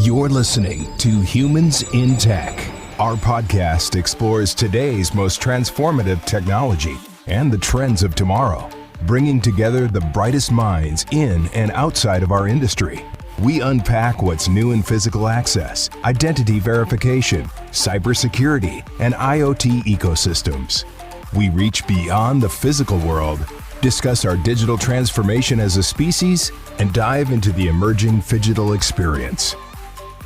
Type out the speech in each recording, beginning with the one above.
You're listening to Humans in Tech. Our podcast explores today's most transformative technology and the trends of tomorrow, bringing together the brightest minds in and outside of our industry. We unpack what's new in physical access, identity verification, cybersecurity, and IoT ecosystems. We reach beyond the physical world, discuss our digital transformation as a species, and dive into the emerging phygital experience.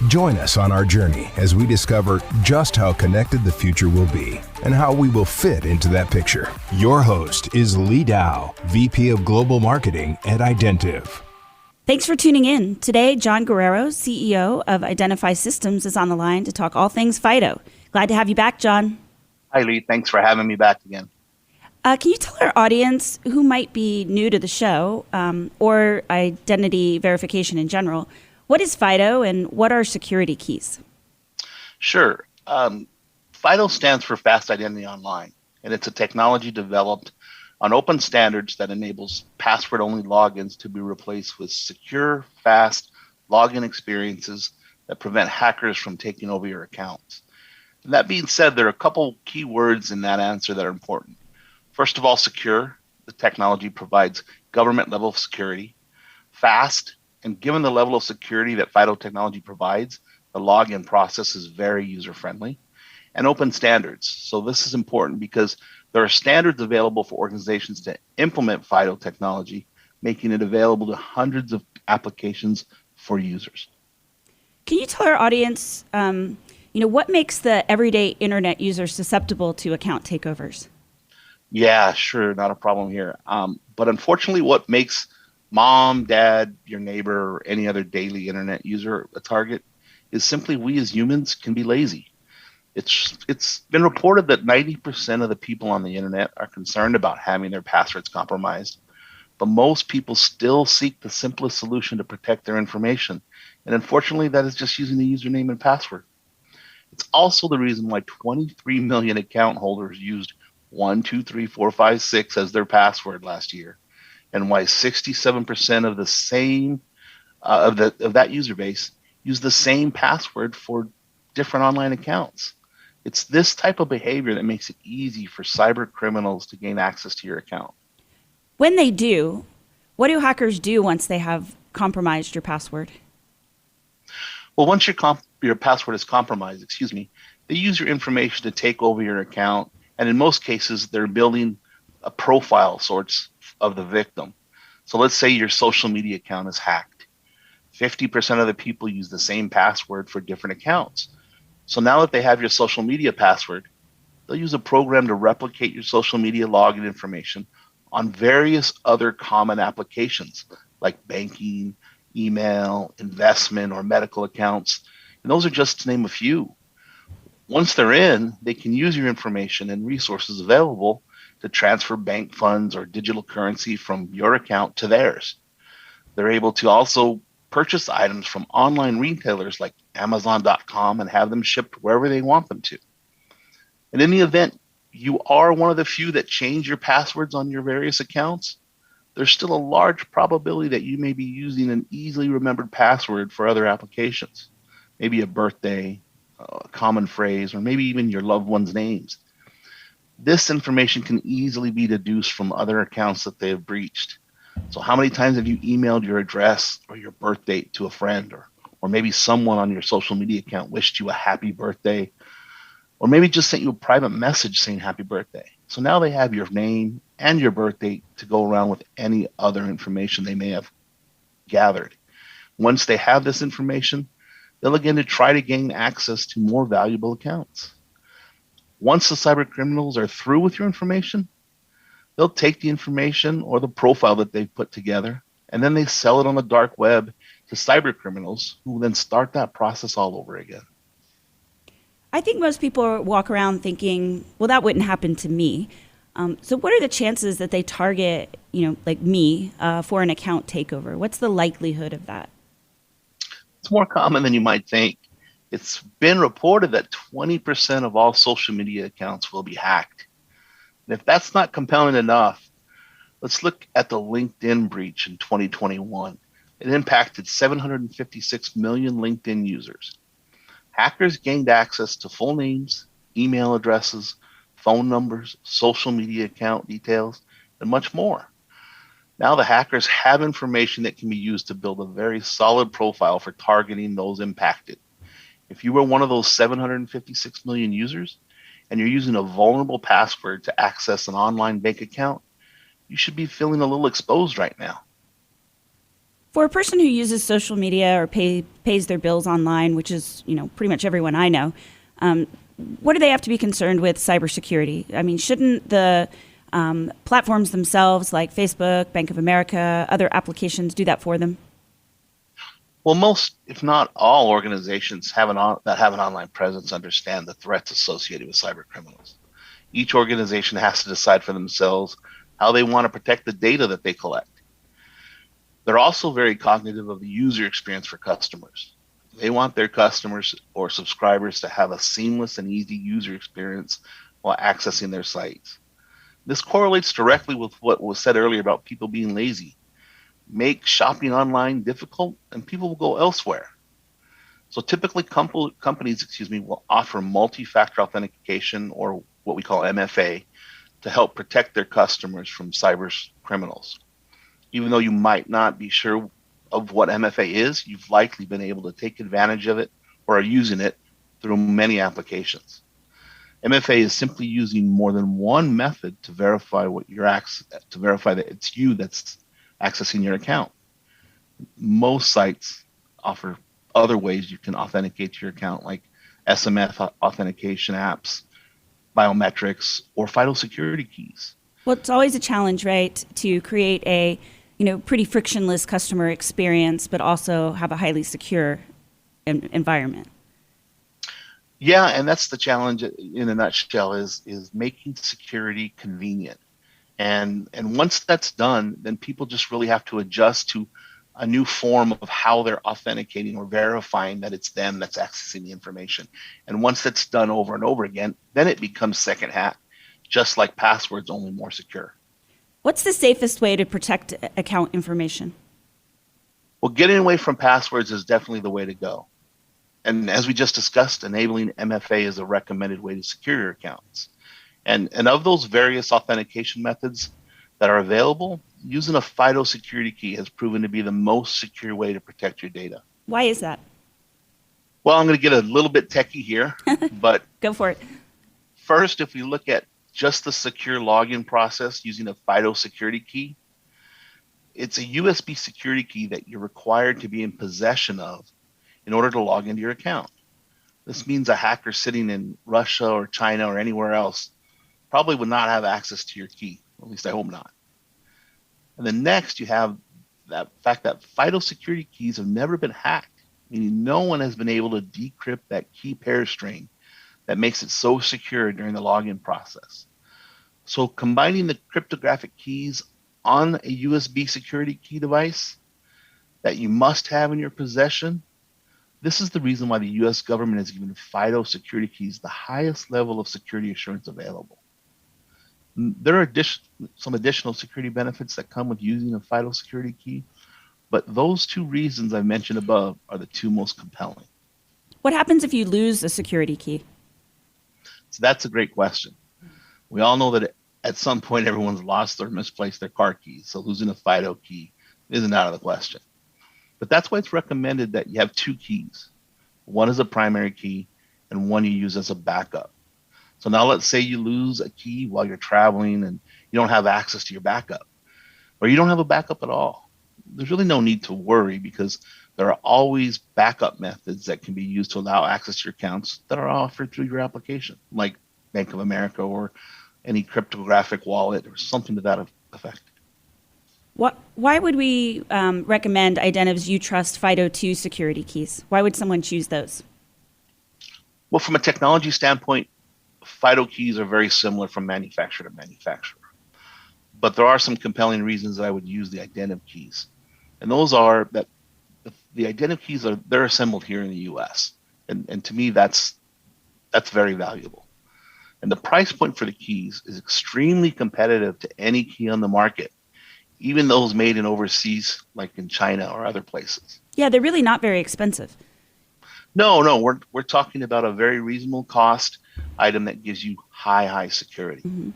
Join us on our journey as we discover just how connected the future will be and how we will fit into that picture. Your host is Lee Dow, VP of Global Marketing at Identiv. Thanks for tuning in. Today, John Guerrero, CEO of Identify Systems, is on the line to talk all things FIDO. Glad to have you back, John. Hi, Lee. Thanks for having me back again. Can you tell our audience who might be new to the show or identity verification in general, what is FIDO and what are security keys? Sure. FIDO stands for Fast Identity Online, and it's a technology developed on open standards that enables password-only logins to be replaced with secure, fast login experiences that prevent hackers from taking over your accounts. And that being said, there are a couple key words in that answer that are important. First of all, secure. The technology provides government-level security. Fast, and given the level of security that FIDO technology provides, the login process is very user-friendly. And open standards. So this is important because there are standards available for organizations to implement FIDO technology, making it available to hundreds of applications for users. Can you tell our audience, what makes the everyday internet user susceptible to account takeovers? Yeah, sure, not a problem here. But unfortunately, what makes mom, dad, your neighbor, or any other daily internet user a target is simply we as humans can be lazy. It's been reported that 90% of the people on the internet are concerned about having their passwords compromised, but most people still seek the simplest solution to protect their information. And unfortunately, that is just using the username and password. It's also the reason why 23 million account holders used 123456 as their password last year, and why 67% of the same of that user base use the same password for different online accounts. It's this type of behavior that makes it easy for cyber criminals to gain access to your account. When they do, what do hackers do once they have compromised your password? Well, once your password is compromised, they use your information to take over your account. And in most cases, they're building a profile sorts of the victim. So let's say your social media account is hacked. 50% of the people use the same password for different accounts. So now that they have your social media password, they'll use a program to replicate your social media login information on various other common applications like banking, email, investment, or medical accounts. And those are just to name a few. Once they're in, they can use your information and resources available to transfer bank funds or digital currency from your account to theirs. They're able to also purchase items from online retailers like Amazon.com and have them shipped wherever they want them to. And in the event you are one of the few that change your passwords on your various accounts, there's still a large probability that you may be using an easily remembered password for other applications, maybe a birthday, a common phrase, or maybe even your loved one's names. This information can easily be deduced from other accounts that they have breached. So how many times have you emailed your address or your birth date to a friend, or maybe someone on your social media account wished you a happy birthday, or maybe just sent you a private message saying happy birthday? So now they have your name and your birth date to go around with any other information they may have gathered. Once they have this information, they'll begin to try to gain access to more valuable accounts. Once the cyber criminals are through with your information, they'll take the information or the profile that they've put together, and then they sell it on the dark web to cyber criminals who will then start that process all over again. I think most people walk around thinking, well, that wouldn't happen to me. So what are the chances that they target, like me, for an account takeover? What's the likelihood of that? It's more common than you might think. It's been reported that 20% of all social media accounts will be hacked. And if that's not compelling enough, let's look at the LinkedIn breach in 2021, It impacted 756 million LinkedIn users. Hackers gained access to full names, email addresses, phone numbers, social media account details, and much more. Now the hackers have information that can be used to build a very solid profile for targeting those impacted. If you were one of those 756 million users and you're using a vulnerable password to access an online bank account, you should be feeling a little exposed right now. For a person who uses social media or pays their bills online, which is, pretty much everyone I know, what do they have to be concerned with cybersecurity? I mean, shouldn't the platforms themselves like Facebook, Bank of America, other applications do that for them? Well, most, if not all, organizations that have an online presence understand the threats associated with cyber criminals. Each organization has to decide for themselves how they want to protect the data that they collect. They're also very cognitive of the user experience for customers. They want their customers or subscribers to have a seamless and easy user experience while accessing their sites. This correlates directly with what was said earlier about people being lazy. Make shopping online difficult and people will go elsewhere. So typically companies will offer multi-factor authentication, or what we call MFA, to help protect their customers from cyber criminals. Even though you might not be sure of what MFA is, you've likely been able to take advantage of it or are using it through many applications. MFA is simply using more than one method to verify that it's you that's accessing your account. Most sites offer other ways you can authenticate to your account, like SMS authentication apps, biometrics, or FIDO security keys. Well, it's always a challenge, right, to create a pretty frictionless customer experience, but also have a highly secure environment. Yeah, and that's the challenge in a nutshell is making security convenient. And once that's done, then people just really have to adjust to a new form of how they're authenticating or verifying that it's them that's accessing the information. And once that's done over and over again, then it becomes second hat, just like passwords, only more secure. What's the safest way to protect account information? Well, getting away from passwords is definitely the way to go. And as we just discussed, enabling MFA is a recommended way to secure your accounts. And of those various authentication methods that are available, using a FIDO security key has proven to be the most secure way to protect your data. Why is that? Well, I'm going to get a little bit techie here, but Go for it. first, if we look at just the secure login process using a FIDO security key, it's a USB security key that you're required to be in possession of in order to log into your account. This means a hacker sitting in Russia or China or anywhere else probably would not have access to your key. At least I hope not. And then next, you have that fact that FIDO security keys have never been hacked, meaning no one has been able to decrypt that key pair string that makes it so secure during the login process. So combining the cryptographic keys on a USB security key device that you must have in your possession, this is the reason why the US government has given FIDO security keys the highest level of security assurance available. There are some additional security benefits that come with using a FIDO security key, but those two reasons I mentioned above are the two most compelling. What happens if you lose a security key? So that's a great question. We all know that at some point everyone's lost or misplaced their car keys, so losing a FIDO key isn't out of the question. But that's why it's recommended that you have two keys. One is a primary key and one you use as a backup. So now let's say you lose a key while you're traveling and you don't have access to your backup, or you don't have a backup at all. There's really no need to worry because there are always backup methods that can be used to allow access to your accounts that are offered through your application, like Bank of America or any cryptographic wallet or something to that effect. Why would we recommend Identiv's UTrust FIDO2 security keys? Why would someone choose those? Well, from a technology standpoint, FIDO keys are very similar from manufacturer to manufacturer. But there are some compelling reasons that I would use the Identiv keys. And those are that the Identiv keys they're assembled here in the US. And to me, that's very valuable. And the price point for the keys is extremely competitive to any key on the market. even those made in overseas, like in China or other places. Yeah, they're really not very expensive. No, we're talking about a very reasonable cost item that gives you high security. Mm-hmm.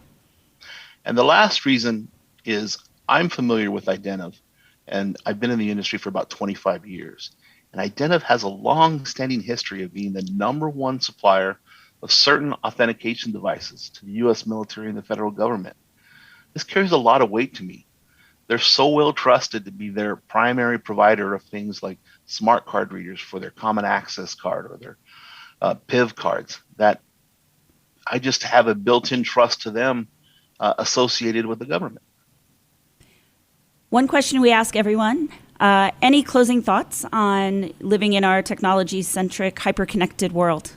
And the last reason is I'm familiar with Identiv, and I've been in the industry for about 25 years. And Identiv has a long-standing history of being the number one supplier of certain authentication devices to the U.S. military and the federal government. This carries a lot of weight to me. They're so well trusted to be their primary provider of things like smart card readers for their common access card or their PIV cards that I just have a built-in trust to them associated with the government. One question we ask everyone, any closing thoughts on living in our technology-centric, hyper-connected world?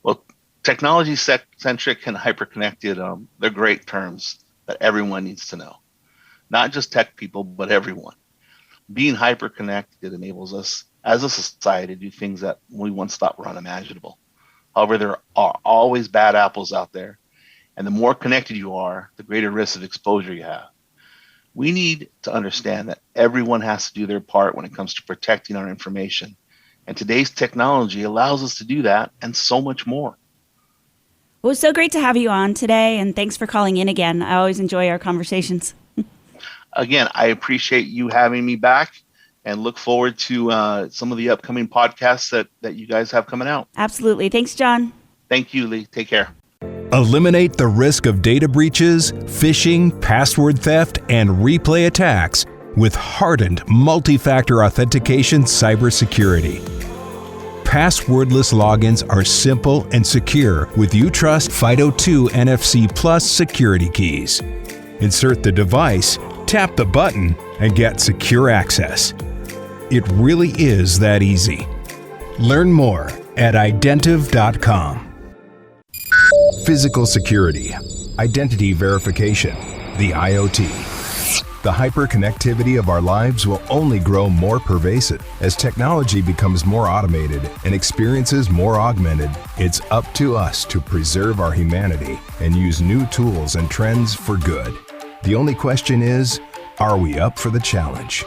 Well, technology-centric and hyper-connected, they're great terms that everyone needs to know. Not just tech people, but everyone. Being hyper-connected enables us as a society to do things that we once thought were unimaginable. However, there are always bad apples out there. And the more connected you are, the greater risk of exposure you have. We need to understand that everyone has to do their part when it comes to protecting our information. And today's technology allows us to do that and so much more. Well, it was so great to have you on today, and thanks for calling in again. I always enjoy our conversations. Again, I appreciate you having me back and look forward to some of the upcoming podcasts that you guys have coming out. Absolutely. Thanks, John. Thank you, Lee. Take care. Eliminate the risk of data breaches, phishing, password theft, and replay attacks with hardened multi-factor authentication cybersecurity. Passwordless logins are simple and secure with UTrust FIDO 2 NFC Plus security keys. Insert the device, tap the button, and get secure access. It really is that easy. Learn more at identiv.com. Physical security, identity verification, the IoT. The hyperconnectivity of our lives will only grow more pervasive. As technology becomes more automated and experiences more augmented, it's up to us to preserve our humanity and use new tools and trends for good. The only question is, are we up for the challenge?